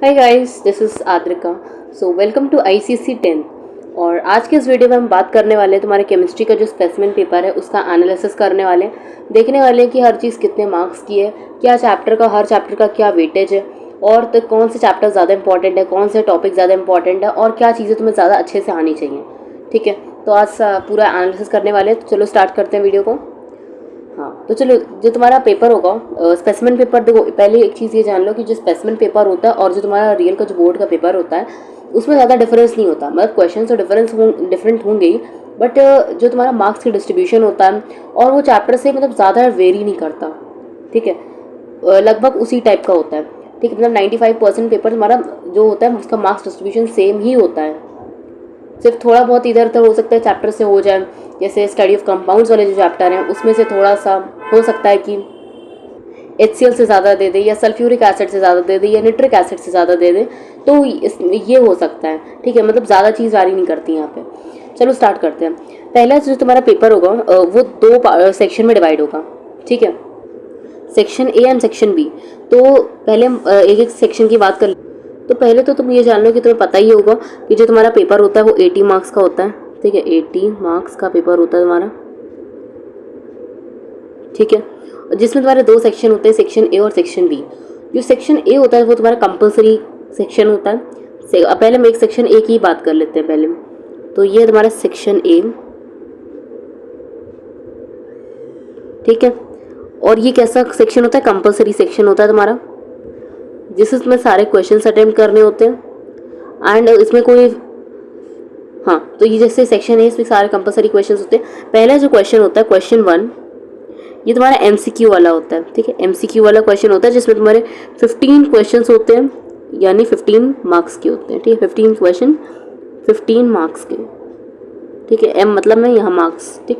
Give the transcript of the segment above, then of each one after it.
Hi guys, this is Aadrika. So welcome to ICSE 10। और आज के इस वीडियो में हम बात करने वाले हैं तुम्हारे केमिस्ट्री का जो स्पेसिमेन पेपर है उसका एनालिसिस करने वाले हैं। देखने वाले हैं कि हर चीज़ कितने मार्क्स की है, क्या चैप्टर का, हर चैप्टर का क्या वेटेज है, और तो कौन से चैप्टर ज़्यादा इंपॉर्टेंट है, कौन से टॉपिक ज़्यादा इंपॉर्टेंट है, और क्या चीज़ें तुम्हें ज़्यादा अच्छे से आनी चाहिए। ठीक है, तो आज पूरा एनालिसिस करने वाले हैं। तो चलो स्टार्ट करते हैं वीडियो को। हाँ, तो चलो, जो तुम्हारा पेपर होगा स्पेसिमेन पेपर, देखो पहले एक चीज़ ये जान लो कि जो स्पेसिमेन पेपर होता है और जो तुम्हारा रियल का जो बोर्ड का पेपर होता है उसमें ज़्यादा डिफरेंस नहीं होता। मतलब क्वेश्चन तो डिफरेंट होंगे ही, बट जो तुम्हारा मार्क्स की डिस्ट्रीब्यूशन होता है और वो चैप्टर से मतलब ज़्यादा वेरी नहीं करता। ठीक है, लगभग उसी टाइप का होता है। ठीक है, मतलब 95% पेपर तुम्हारा जो होता है उसका मार्क्स डिस्ट्रीब्यूशन सेम ही होता है। सिर्फ थोड़ा बहुत इधर उधर हो सकता है चैप्टर से हो जाए, जैसे स्टडी ऑफ कंपाउंड्स वाले जो चैप्टर हैं उसमें से थोड़ा सा हो सकता है कि HCl से ज़्यादा दे दे, या सल्फ्यूरिक एसिड से ज़्यादा दे दे, या निट्रिक एसिड से ज़्यादा दे दे, तो ये हो सकता है। ठीक है, मतलब ज़्यादा चीज़ वारी नहीं करती यहाँ पे। चलो स्टार्ट करते हैं। पहला जो तुम्हारा पेपर होगा वो दो सेक्शन में डिवाइड होगा। ठीक है, section A and section B. तो पहले एक एक सेक्शन की बात कर। तो पहले तो तुम ये जान लो कि तुम्हें पता ही होगा कि जो तुम्हारा पेपर होता है वो 80 मार्क्स का होता है। ठीक है, 80 मार्क्स का पेपर होता है तुम्हारा। ठीक है, जिसमें तुम्हारे दो सेक्शन होते हैं, सेक्शन ए और सेक्शन बी। जो सेक्शन ए होता है वो तुम्हारा कंपलसरी सेक्शन होता है। पहले हम एक सेक्शन ए की बात कर लेते हैं पहले। तो ये है तुम्हारा सेक्शन ए। ठीक है, और ये कैसा सेक्शन होता है? कंपलसरी सेक्शन होता है तुम्हारा, जिसमें सारे क्वेश्चन अटेम्प्ट करने होते हैं। एंड इसमें कोई, हाँ, तो ये जैसे सेक्शन है इसमें सारे कंपलसरी क्वेश्चंस होते हैं। पहला जो क्वेश्चन होता है क्वेश्चन 1, ये तुम्हारा MCQ वाला होता है। ठीक है, MCQ वाला क्वेश्चन होता है जिसमें तुम्हारे 15 क्वेश्चंस होते हैं, यानी 15 मार्क्स के होते हैं। ठीक है, 15 क्वेश्चन 15 मार्क्स के। ठीक है, M मतलब में यहाँ मार्क्स। ठीक,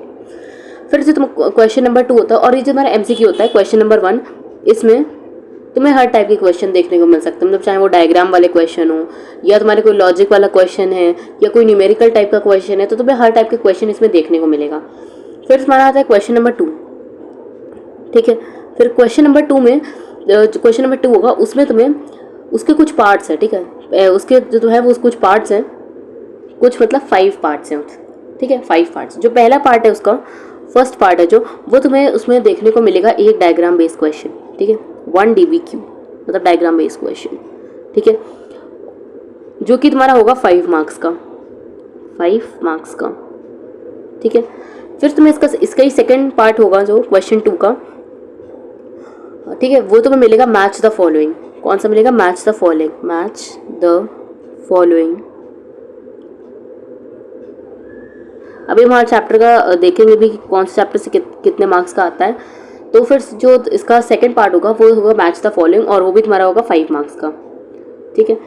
फिर से तुम क्वेश्चन नंबर 2 होता है, और ये जो तुम्हारा MCQ होता है क्वेश्चन नंबर 1, इसमें तुम्हें हर टाइप के क्वेश्चन देखने को मिल सकते हैं। मतलब चाहे वो डायग्राम वाले क्वेश्चन हो, या तुम्हारे कोई लॉजिक वाला क्वेश्चन है, या कोई न्यूमेरिकल टाइप का क्वेश्चन है, तो तुम्हें हर टाइप के क्वेश्चन इसमें देखने को मिलेगा। फिर तुम्हारा आता है क्वेश्चन नंबर 2। ठीक है, फिर क्वेश्चन नंबर 2 में क्वेश्चन नंबर 2 होगा, उसमें तुम्हें उसके कुछ पार्ट्स हैं। ठीक है, उसके जो है वो कुछ पार्ट्स हैं, कुछ मतलब 5 पार्ट्स हैं। ठीक है, 5 पार्ट्स। जो पहला पार्ट है उसका फर्स्ट पार्ट है जो, वो तुम्हें उसमें देखने को मिलेगा एक डायग्राम बेस्ड क्वेश्चन। ठीक है, 1 DBQ मतलब डायग्राम बेस्ड क्वेश्चन। ठीक है, जो कि तुम्हारा होगा 5 मार्क्स का, 5 मार्क्स का। ठीक है, फिर तुम्हें इसका ही सेकंड पार्ट होगा जो क्वेश्चन 2 का। ठीक है, वो तुम्हें मिलेगा मैच द फॉलोइंग। कौन सा मिलेगा? Match the following, match the following. अभी हम हमारे चैप्टर का देखेंगे भी कौन से चैप्टर से कितने मार्क्स का आता है। तो फिर जो इसका सेकंड पार्ट होगा वो होगा मैच द फॉलोइंग, और वो भी तुम्हारा होगा 5 मार्क्स का। ठीक है,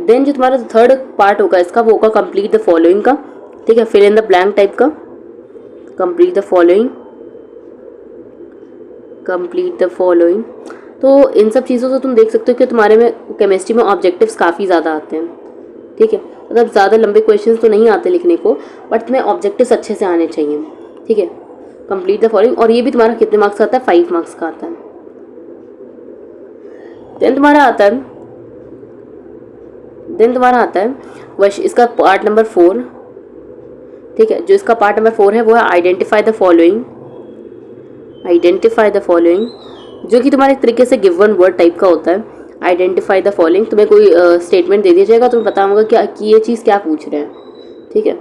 देन जो तुम्हारा थर्ड पार्ट होगा इसका वो होगा कंप्लीट द फॉलोइंग का। ठीक है, fill in the blank type का, complete the following, complete the following. तो इन सब चीज़ों से तुम देख सकते हो कि तुम्हारे में केमिस्ट्री में ऑब्जेक्टिव्स काफ़ी ज़्यादा आते हैं। ठीक है, मतलब ज़्यादा लंबे क्वेश्चंस तो नहीं आते लिखने को, बट तुम्हें ऑब्जेक्टिव्स अच्छे से आने चाहिए। ठीक है, कंप्लीट द फॉलोइंग, और ये भी तुम्हारा कितने मार्क्स का आता है? 5 मार्क्स का आता है। देन तुम्हारा आता है इसका पार्ट नंबर 4। ठीक है, जो इसका पार्ट नंबर 4 है वो है identify the following, identify the following, जो कि तुम्हारे एक तरीके से गिवन वर्ड टाइप का होता है। आइडेंटिफाई द फॉलोइंग, तुम्हें कोई स्टेटमेंट दे दिया जाएगा, तुम्हें पता होगा क्या कि ये चीज़ क्या पूछ रहे हैं। ठीक है,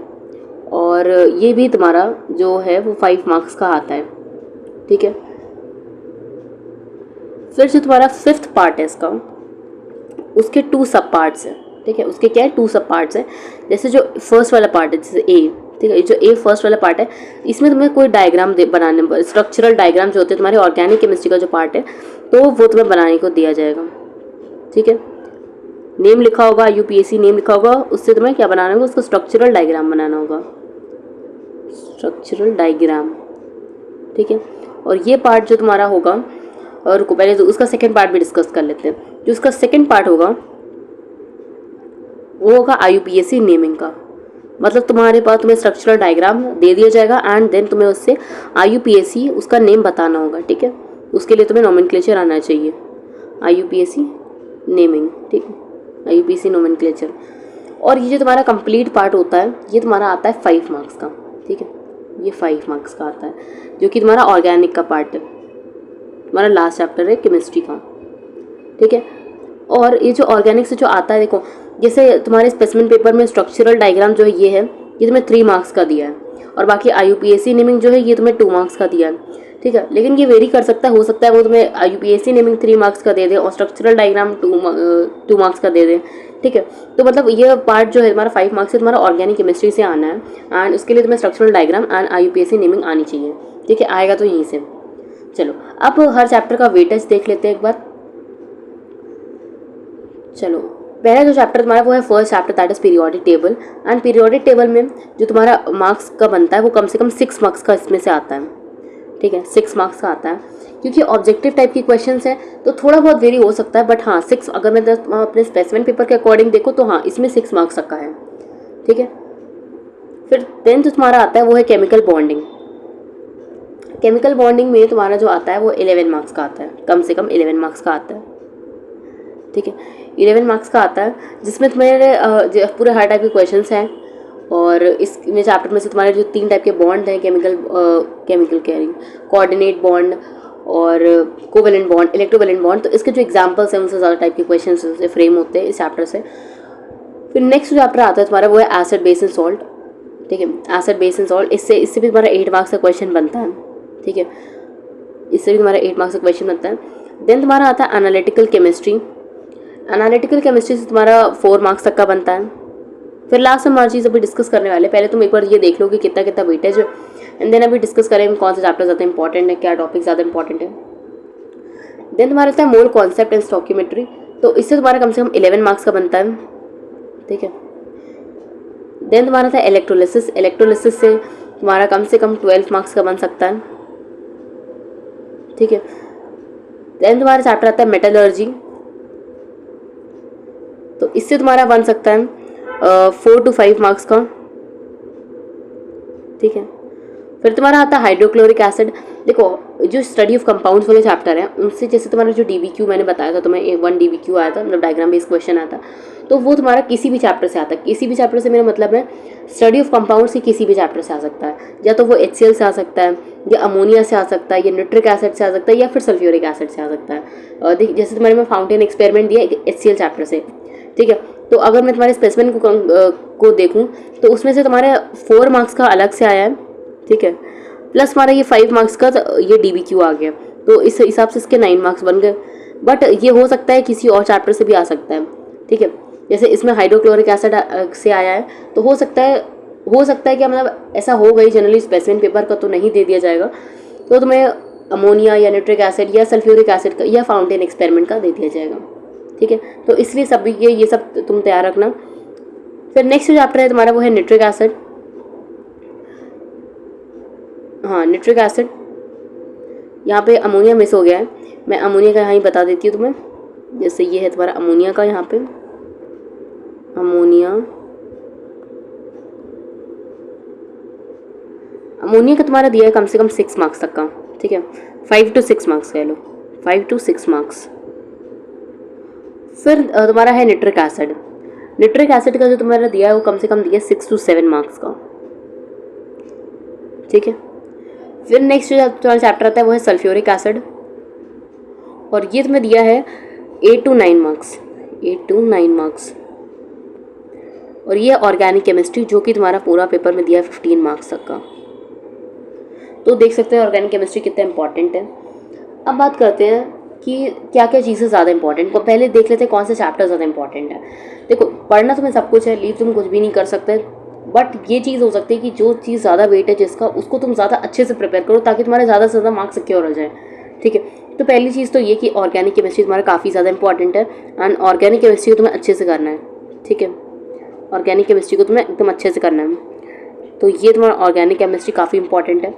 और ये भी तुम्हारा जो है वो 5 मार्क्स का आता है। ठीक है, फिर जो तुम्हारा 5th पार्ट है इसका, उसके 2 सब पार्ट्स हैं। ठीक है, उसके क्या है? 2 सब पार्ट्स हैं। जैसे जो फर्स्ट वाला पार्ट है, जैसे ए। ठीक है, जो ए फर्स्ट वाला पार्ट है, इसमें तुम्हें कोई डायग्राम बनाने, स्ट्रक्चरल डायग्राम जो होते हैं तुम्हारे ऑर्गेनिक केमिस्ट्री का जो पार्ट है, तो वो तुम्हें बनाने को दिया जाएगा। ठीक है, नेम लिखा होगा, UPSC नेम लिखा होगा, उससे तुम्हें क्या बनाना होगा? उसको स्ट्रक्चरल डायग्राम बनाना होगा, स्ट्रक्चरल डायग्राम। ठीक है, और ये पार्ट जो तुम्हारा होगा, और रुको पहले तो उसका सेकंड पार्ट भी डिस्कस कर लेते हैं। जो उसका सेकंड पार्ट होगा वो होगा IUPAC नेमिंग का। मतलब तुम्हारे पास तुम्हें स्ट्रक्चरल डायग्राम दे दिया जाएगा, एंड देन तुम्हें उससे IUPAC उसका नेम बताना होगा। ठीक है, उसके लिए तुम्हें नॉमेनक्लेचर आना चाहिए। IUPAC नेमिंग, ठीक है, IUPAC नोमेनक्लेचर। और ये जो तुम्हारा कंप्लीट पार्ट होता है ये तुम्हारा आता है 5 मार्क्स का, ठीक है, ये 5 मार्क्स का आता है, जो कि तुम्हारा ऑर्गेनिक का पार्ट है, तुम्हारा लास्ट चैप्टर है केमिस्ट्री का, ठीक है। और ये जो ऑर्गेनिक से जो आता है, देखो जैसे तुम्हारे स्पेसिमेन पेपर में स्ट्रक्चरल डायग्राम जो है ये तुम्हें 3 मार्क्स का दिया है, और बाकी IUPAC नेमिंग जो है ये तुम्हें 2 मार्क्स का दिया है, ठीक है। लेकिन ये वेरी कर सकता है, हो सकता है वो तुम्हें IUPAC नेमिंग 3 मार्क्स का दे दे और स्ट्रक्चरल डायग्राम 2 मार्क्स का दे दे, ठीक है। तो मतलब ये पार्ट जो है तुम्हारा 5 मार्क्स से तुम्हारा ऑर्गेनिक केमिस्ट्री से आना है, एंड उसके लिए तुम्हें structural diagram and IUPAC naming आनी चाहिए, ठीक है, आएगा तो यहीं से। चलो अब हर चैप्टर का वेटेज देख लेते हैं एक बार। चलो पहला जो चैप्टर तुम्हारा वो है first chapter, that is periodic table. And periodic table में जो तुम्हारा मार्क्स का बनता है वो कम से कम 6 मार्क्स का इसमें से आता है, ठीक है, 6 मार्क्स का आता है, क्योंकि ऑब्जेक्टिव टाइप की क्वेश्चंस है तो थोड़ा बहुत वेरी हो सकता है, बट हाँ 6, अगर मैं अपने स्पेसिमेन पेपर के अकॉर्डिंग देखो तो हाँ इसमें 6 मार्क्स तक का है, ठीक है। फिर 10th तुम्हारा आता है वो है केमिकल बॉन्डिंग। केमिकल बॉन्डिंग में तुम्हारा जो आता है वो 11 मार्क्स का आता है, कम से कम 11 मार्क्स का आता है, ठीक है, 11 मार्क्स का आता है, जिसमें तुम्हारे पूरे हर टाइप के क्वेश्चंस हैं। और इसमें चैप्टर में से तुम्हारे जो 3 टाइप के बॉन्ड हैं, केमिकल कैरिंग, कोऑर्डिनेट बॉन्ड और कोवेलेंट बॉन्ड, इलेक्ट्रोवेलेंट बॉन्ड, तो इसके जो एग्जांपल्स हैं उनसे ज़्यादा टाइप के क्वेश्चन से फ्रेम होते हैं इस चैप्टर से। फिर नेक्स्ट चैप्टर आता है तुम्हारा वो है एसिड बेस एंड सॉल्ट, ठीक है, एसिड बेस एंड सॉल्ट। इससे भी तुम्हारा 8 मार्क्स का क्वेश्चन बनता है, ठीक है, इससे भी तुम्हारा 8 मार्क्स का क्वेश्चन बनता है। देन तुम्हारा आता है एनालिटिकल केमिस्ट्री। एनालिटिकल केमिस्ट्री से तुम्हारा 4 मार्क्स तक का बनता है। फिर लास्ट हम हर चीज़ अभी डिस्कस करने वाले, पहले तुम एक बार ये देख लो कि कितना कितना वेटेज है, एंड देन अभी डिस्कस करेंगे कौन सा चैप्टर ज़्यादा इंपॉर्टेंट है, क्या टॉपिक ज़्यादा इंपॉर्टेंट है। देन तुम्हारा आता है मोल कॉन्सेप्ट एंड स्टॉक्यूमेट्री, तो इससे तुम्हारा कम से कम 11 मार्क्स का बनता है, ठीक है। देन तुम्हारा था इलेक्ट्रोलिसिस। इलेक्ट्रोलिसिस से तुम्हारा कम से कम 12 मार्क्स का बन सकता है, ठीक है। देन तुम्हारा चैप्टर आता है मेटलर्जी, तो इससे तुम्हारा बन सकता है 4 to 5 मार्क्स का, ठीक है। फिर तुम्हारा आता है हाइड्रोक्लोरिक एसिड। देखो जो स्टडी ऑफ कंपाउंड्स वाले चैप्टर हैं उनसे जैसे तुम्हारा जो DBQ मैंने बताया था तुम्हें, 1 DBQ आया था, मतलब डायग्राम बेस्ड क्वेश्चन आया था, तो वो तुम्हारा किसी भी चैप्टर से आता है। किसी भी चैप्टर से मेरा मतलब है स्टडी ऑफ कंपाउंड्स की किसी भी चैप्टर से आ सकता है, या तो वो HCl से आ सकता है, या अमोनिया से आ सकता है, या न्यूट्रिक एसिड से आ सकता है, या फिर सल्फ्यूरिक एसिड से आ सकता है। जैसे तुम्हारे में फाउंटेन एक्सपेरिमेंट दिया HCl चैप्टर से, ठीक है। तो अगर मैं तुम्हारे स्पेसिमेन को देखूँ तो उसमें से तुम्हारे 4 मार्क्स का अलग से आया है, ठीक है, प्लस हमारा ये 5 मार्क्स का ये DBQ आ गया, तो इस हिसाब से इसके 9 मार्क्स बन गए। बट ये हो सकता है किसी और चैप्टर से भी आ सकता है, ठीक है। जैसे इसमें हाइड्रोक्लोरिक एसिड से आया है तो हो सकता है कि मतलब ऐसा हो गई, जनरली स्पेसिमेन पेपर का तो नहीं दे दिया जाएगा, तो तुम्हें अमोनिया या न्यूट्रिक एसिड या सल्फ्यूरिक एसिड का या फाउंटेन एक्सपेरिमेंट का दे दिया जाएगा, ठीक है। तो इसलिए सब ये सब तुम तैयार रखना। फिर नेक्स्ट जो चैप्टर है तुम्हारा वो है निट्रिक एसिड। हाँ निट्रिक एसिड, यहाँ पे अमोनिया मिस हो गया है, मैं अमोनिया का यहाँ ही बता देती हूँ तुम्हें। जैसे ये है तुम्हारा अमोनिया का, यहाँ पे अमोनिया का तुम्हारा दिया है कम से कम 6 मार्क्स तक का, ठीक है, 5 to 6 मार्क्स कह लो, 5 to 6 मार्क्स। फिर तुम्हारा है निट्रिक एसिड। निट्रिक एसिड का जो तुम्हारा दिया है वो कम से कम दिया है 6 to 7 मार्क्स का, ठीक है। फिर नेक्स्ट जो तुम्हारा चैप्टर आता है वो है सल्फ्यूरिक एसिड, और ये तुम्हें दिया है 8 to 9 मार्क्स, 8 to 9 मार्क्स। और ये ऑर्गेनिक केमिस्ट्री जो कि तुम्हारा पूरा पेपर में दिया है 15 मार्क्स तक का। तो देख सकते हैं ऑर्गेनिक केमिस्ट्री कितना इंपॉर्टेंट है। अब बात करते हैं कि क्या क्या चीज़ें ज़्यादा इंपॉर्टेंट, को पहले देख लेते हैं कौन से चैप्टर ज़्यादा इंपॉर्टेंट है। देखो पढ़ना तुम्हें सब कुछ है, लीव तुम कुछ भी नहीं कर सकते, बट ये चीज़ हो सकती है कि जो चीज़ ज़्यादा वेट है जिसका, उसको तुम ज़्यादा अच्छे से प्रिपेयर करो ताकि तुम्हारे ज़्यादा से ज़्यादा मार्क्स सिक्योर हो जाए, ठीक है। तो पहली चीज़ तो ये कि ऑर्गेनिक केमिस्ट्री तुम्हारा काफ़ी ज़्यादा इंपॉर्टेंट है, एंड ऑर्गेनिक केमिस्ट्री को तुम्हें अच्छे से करना है, ठीक है। ऑर्गेनिक केमिस्ट्री को तुम्हें एकदम अच्छे से करना है, तो ये तुम्हारा ऑर्गेनिक केमिस्ट्री काफ़ी इंपॉर्टेंट है।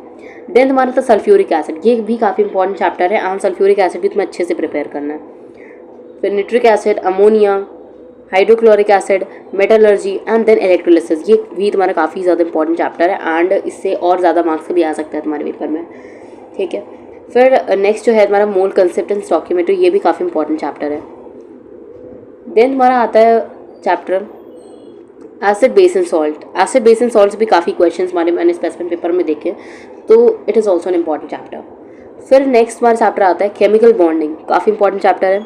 देन तुम्हारा था सल्फ्यूरिक एसिड, ये भी काफ़ी इंपॉर्टेंट चैप्टर है, एंड सल्फ्यूरिक एसिड भी तुम्हें अच्छे से प्रिपेयर करना है। फिर nitric acid, ammonia, hydrochloric acid, metallurgy and then electrolysis, ये भी तुम्हारा काफ़ी ज़्यादा इंपॉर्टेंट चैप्टर है, एंड इससे और ज़्यादा मार्क्स भी आ सकता है तुम्हारे पेपर में, ठीक है। फिर नेक्स्ट जो है तुम्हारा मोल कंसेप्ट एंड स्टॉक्यूमेट्री, ये भी काफ़ी इंपॉर्टेंट चैप्टर है, देन तुम्हारा आता है chapter acid base and salt. Acid base and salt भी काफ़ी क्वेश्चंस हमारे मैंने स्पेसिफिक पेपर में देखे, तो it is also an important chapter. फिर नेक्स्ट हमारा चैप्टर आता है केमिकल बॉन्डिंग, काफ़ी इंपॉर्टेंट चैप्टर है।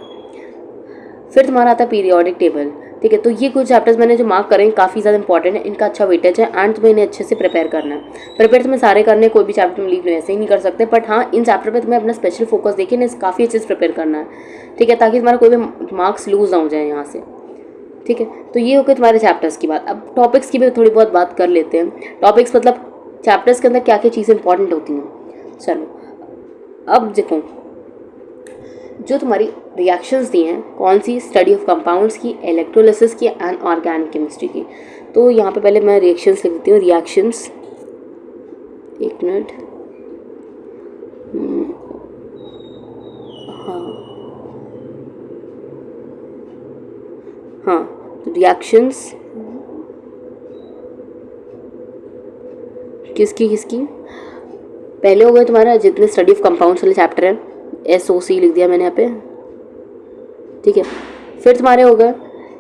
फिर तुम्हारा आता है पीरियोडिक टेबल, ठीक है। तो ये कुछ चैप्टर्स मैंने जो मार्क करें काफ़ी ज़्यादा इंपॉर्टेंट है, इनका अच्छा वेटेज है एंड तुम्हें इन्हें अच्छे से प्रिपेयर करना है। प्रिपेयर तुम्हें सारे करने, कोई भी चैप्टर में लीव ऐसे ही नहीं कर सकते, बट हाँ इन चैप्टर पे तुम्हें अपना स्पेशल फोकस देखिए, इन्हें काफ़ी अच्छे से प्रिपेयर करना है, ठीक है, ताकि तुम्हारा कोई भी मार्क्स लूज ना हो जाए यहाँ से, ठीक है। तो ये हो गए तुम्हारे चैप्टर्स की बात। अब टॉपिक्स की भी थोड़ी बहुत बात कर लेते हैं। टॉपिक्स मतलब चैप्टर्स के अंदर क्या क्या चीज़ें इंपॉर्टेंट होती हैं। चलो अब देखो, जो तुम्हारी रिएक्शंस दी हैं कौन सी, स्टडी ऑफ कंपाउंड्स की, इलेक्ट्रोलिसिस की एंड ऑर्गेनिक केमिस्ट्री की। तो यहाँ पे पहले मैं रिएक्शंस लिख देती हूँ। रिएक्शंस, एक मिनट, हाँ तो रिएक्शंस किसकी किसकी, पहले हो गए तुम्हारा जितने स्टडी ऑफ कंपाउंड्स वाले चैप्टर हैं, SOC लिख दिया मैंने यहाँ पे, ठीक है। फिर तुम्हारे हो गए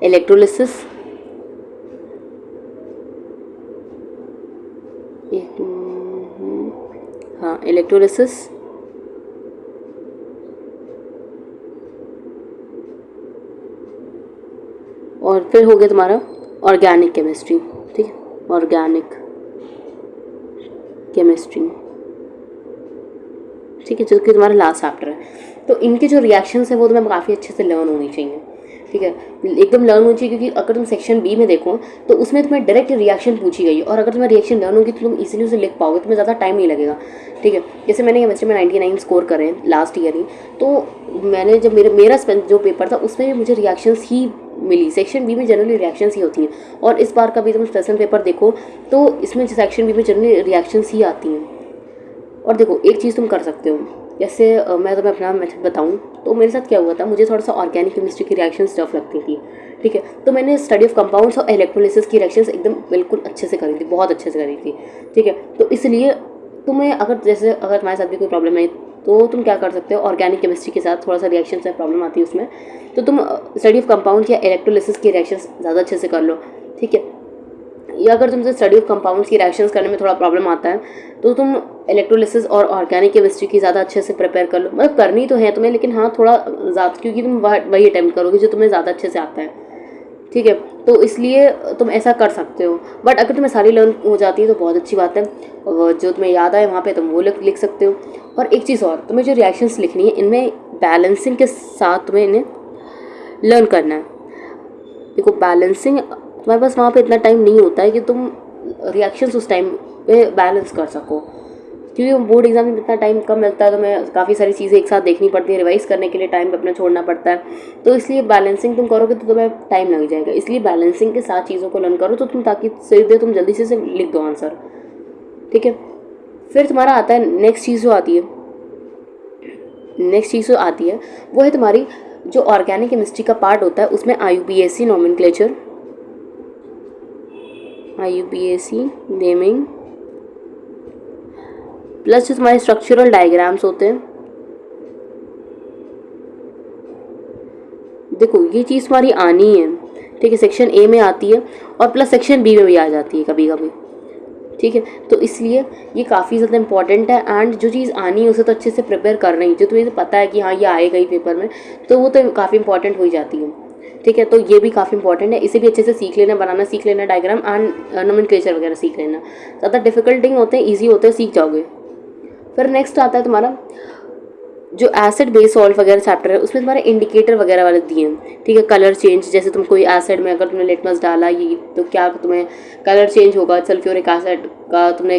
इलेक्ट्रोलिसिस, हाँ इलेक्ट्रोलिसिस, और फिर हो गया तुम्हारा ऑर्गेनिक केमिस्ट्री, ठीक है, ऑर्गेनिक केमिस्ट्री, ठीक है, जो कि तुम्हारा लास्ट चैप्टर है। तो इनके जो रिएक्शंस है वो तुम्हें काफ़ी अच्छे से लर्न होनी चाहिए, ठीक है, एकदम लर्न होनी चाहिए, क्योंकि अगर तुम सेक्शन बी में देखो तो उसमें तुम्हें डायरेक्ट रिएक्शन पूछी गई है, और अगर तुम्हें रिएक्शन लर्न होगी तो तुम इजीली उसे लिख पाओगे, तुम्हें ज़्यादा टाइम नहीं लगेगा, ठीक है। जैसे मैंने केमिस्ट्री में 99 स्कोर करे लास्ट ईयर ही, तो मैंने जब मेरा जो पेपर था उसमें भी मुझे रिएक्शंस ही मिली। सेक्शन बी में जनरली रिएक्शंस ही होती हैं, और इस बार का भी तुम सेशन पेपर देखो तो इसमें सेक्शन बी में जनरली रिएक्शंस ही आती हैं। और देखो एक चीज़ तुम कर सकते हो, जैसे मैं तुम्हें अपना मेथड बताऊं तो मेरे साथ क्या हुआ था, मुझे थोड़ा सा ऑर्गेनिक केमिस्ट्री की रिएक्शंस टफ लगती थी, ठीक है, तो मैंने स्टडी ऑफ कंपाउंड्स और इलेक्ट्रोलिसिस की रिएक्शंस एकदम बिल्कुल अच्छे से करी थी, बहुत अच्छे से करी थी, ठीक है। तो इसलिए तुम्हें अगर तुम्हारे साथ भी कोई प्रॉब्लम है तो तुम क्या कर सकते हो, ऑर्गेनिक केमिस्ट्री के साथ थोड़ा सा रिएक्शन से प्रॉब्लम आती है उसमें, तो तुम स्टडी ऑफ कंपाउंड या इलेक्ट्रोलिसिस की रिएक्शंस ज़्यादा अच्छे से कर लो, ठीक है। या अगर तुमसे स्टडी ऑफ कंपाउंड्स की रिएक्शंस करने में थोड़ा प्रॉब्लम आता है तो तुम इलेक्ट्रोलिसिस और ऑर्गेनिक केमिस्ट्री की ज़्यादा अच्छे से प्रिपेयर कर लो, मतलब करनी तो है तुम्हें, लेकिन हाँ थोड़ा ज़्यादा, क्योंकि तुम वही अटैम्प्ट करोगे जो तुम्हें ज़्यादा अच्छे से आता है, ठीक है, तो इसलिए तुम ऐसा कर सकते हो। बट अगर तुम्हें सारी लर्न हो जाती है तो बहुत अच्छी बात है, और जो तुम्हें याद आए वहाँ पे तुम वो लिख सकते हो। और एक चीज़ और, तुम्हें जो रिएक्शंस लिखनी है इनमें बैलेंसिंग के साथ तुम्हें इन्हें लर्न करना है। देखो बैलेंसिंग, तुम्हारे पास वहाँ पे इतना टाइम नहीं होता है कि तुम रिएक्शंस उस टाइम पे बैलेंस कर सको, क्योंकि बोर्ड एग्जाम में इतना टाइम कम मिलता है, तो मैं काफ़ी सारी चीज़ें एक साथ देखनी पड़ती है, रिवाइज करने के लिए टाइम अपना छोड़ना पड़ता है, तो इसलिए बैलेंसिंग तुम करोगे तो तुम्हें टाइम लग जाएगा, इसलिए बैलेंसिंग के साथ चीज़ों को लर्न करो तो तुम, ताकि सीधे तुम जल्दी से लिख दो आंसर, ठीक है। फिर तुम्हारा आता है नेक्स्ट चीज़ जो आती है वो है तुम्हारी जो ऑर्गेनिक केमिस्ट्री का पार्ट होता है, उसमें IUPAC nomenclature, IUPAC naming, plus जो तुम्हारे स्ट्रक्चरल डायग्राम्स होते हैं। देखो ये चीज़ तुम्हारी आनी है, ठीक है, सेक्शन A में आती है और प्लस सेक्शन B में भी आ जाती है कभी कभी, ठीक है, तो इसलिए ये काफ़ी ज़्यादा इंपॉर्टेंट है। एंड जो चीज़ आनी है उसे तो अच्छे से प्रिपेयर करना ही, जो तुम्हें पता है कि हाँ ये आएगा ही पेपर में, तो वो तो काफ़ी इंपॉर्टेंट हो ही जाती है, ठीक है। तो ये भी काफ़ी इंपॉर्टेंट है, इसे भी अच्छे से सीख लेना, बनाना सीख लेना, डायग्राम एंड नोमेनक्लेचर वगैरह सीख लेना, ज़्यादा डिफिकल्ट नहीं होते, ईजी होते हैं, सीख जाओगे। फिर नेक्स्ट आता है तुम्हारा जो एसिड बेस सॉल्ट वगैरह चैप्टर है, उसमें तुम्हारे इंडिकेटर वगैरह वाले दिए हैं, ठीक है, कलर चेंज, जैसे तुम कोई एसिड में अगर तुमने लिटमस डाला ये तो क्या तुम्हें कलर चेंज होगा, सल्फ्यूरिक एसिड का तुमने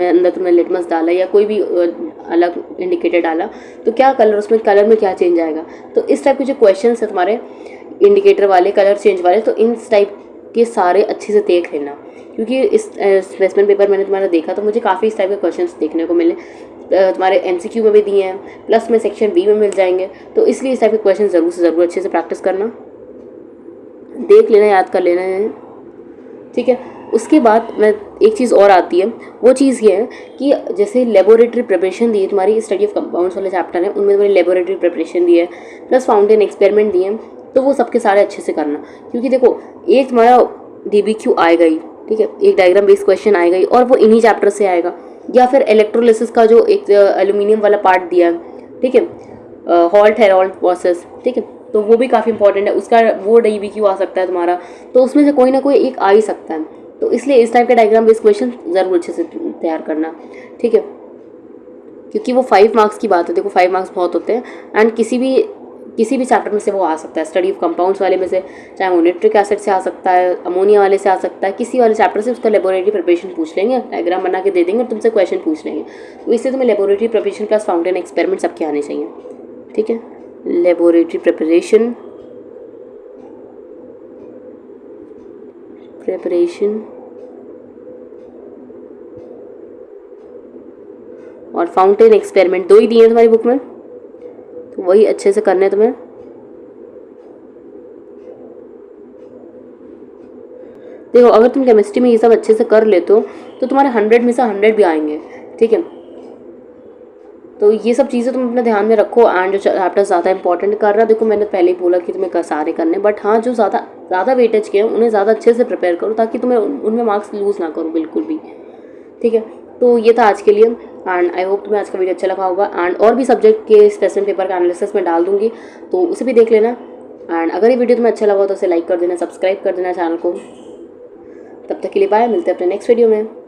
अंदर तुमने लिटमस डाला या कोई भी अलग इंडिकेटर डाला तो क्या कलर, उसमें कलर में क्या चेंज आएगा। तो इस टाइप के जो क्वेश्चन है तुम्हारे इंडिकेटर वाले, कलर चेंज वाले, तो इन टाइप के सारे अच्छे से देख लेना, क्योंकि इस स्पेसिमेन पेपर मैंने तुम्हारा देखा तो मुझे काफ़ी इस टाइप के क्वेश्चंस देखने को मिले, तुम्हारे MCQ में भी दिए हैं, प्लस में सेक्शन B में मिल जाएंगे, तो इसलिए इस टाइप के क्वेश्चन ज़रूर से ज़रूर अच्छे से प्रैक्टिस करना, देख लेना, याद कर लेना है, ठीक है। उसके बाद मैं एक चीज़ और आती है, वो चीज़ ये है कि जैसे लेबोरेटरी प्रिपरेशन दी है तुम्हारी, स्टडी ऑफ कंपाउंड्स वाले चैप्टर है उनमें तुम्हारी लेबोरेटरी प्रिपरेशन दी है, प्लस फाउंटेन एक्सपेरिमेंट दिए हैं, तो वो सबके सारे अच्छे से करना, क्योंकि देखो एक तुम्हारा DBQ आएगा ही, ठीक है, एक डायग्राम बेस्ड क्वेश्चन आएगा ही, और वो इन्हीं चैप्टर से आएगा। या फिर इलेक्ट्रोलिसिस का जो एक एल्यूमिनियम वाला पार्ट दिया है, ठीक है, हॉल्ट हेरोल्ड प्रोसेस, ठीक है, तो वो भी काफ़ी इंपॉर्टेंट है, उसका वो DBQ आ सकता है तुम्हारा, तो उसमें से कोई ना कोई एक आ ही सकता है। तो इसलिए इस टाइप के डायग्राम बेस्ड क्वेश्चन ज़रूर अच्छे से तैयार करना, ठीक है, क्योंकि वो 5 मार्क्स की बात है। देखो 5 मार्क्स बहुत होते हैं, एंड किसी भी चैप्टर में से वो आ सकता है, स्टडी ऑफ कंपाउंड्स वाले में से, चाहे वो नाइट्रिक एसिड से आ सकता है, अमोनिया वाले से आ सकता है, किसी वाले चैप्टर से उसका लेबोरेटरी प्रिपरेशन पूछ लेंगे, डायग्राम बना के दे देंगे और तुमसे क्वेश्चन पूछ लेंगे। तो इससे तुम्हें laboratory preparation plus fountain experiment सबके आने चाहिए, ठीक है। लेबोरेटरी प्रिपरेशन और फाउंटेन एक्सपेरिमेंट 2 ही दिए हैं तुम्हारी बुक में, तो वही अच्छे से करने तुम्हें। देखो अगर तुम केमिस्ट्री में ये सब अच्छे से कर लेते हो तो तुम्हारे 100 में से 100 भी आएंगे, ठीक है। तो ये सब चीज़ें तुम अपने ध्यान में रखो, एंड जो चैप्टर ज़्यादा इंपॉर्टेंट कर रहा है, देखो मैंने पहले ही बोला कि तुम्हें सारे करने, बट हाँ जो ज़्यादा वेटेज के हैं उन्हें ज़्यादा अच्छे से प्रिपेयर करो, ताकि तुम्हें उनमें मार्क्स लूज़ ना करो बिल्कुल भी, ठीक है। तो ये था आज के लिए, एंड आई होप तुम्हें आज का वीडियो अच्छा लगा होगा, एंड और भी सब्जेक्ट के स्पेशल पेपर का एनालिसिस मैं डाल दूंगी, तो उसे भी देख लेना। एंड अगर ये वीडियो तुम्हें अच्छा लगा हो तो उसे लाइक कर देना, सब्सक्राइब कर देना चैनल को। तब तक के लिए बाय, मिलते हैं अपने नेक्स्ट वीडियो में।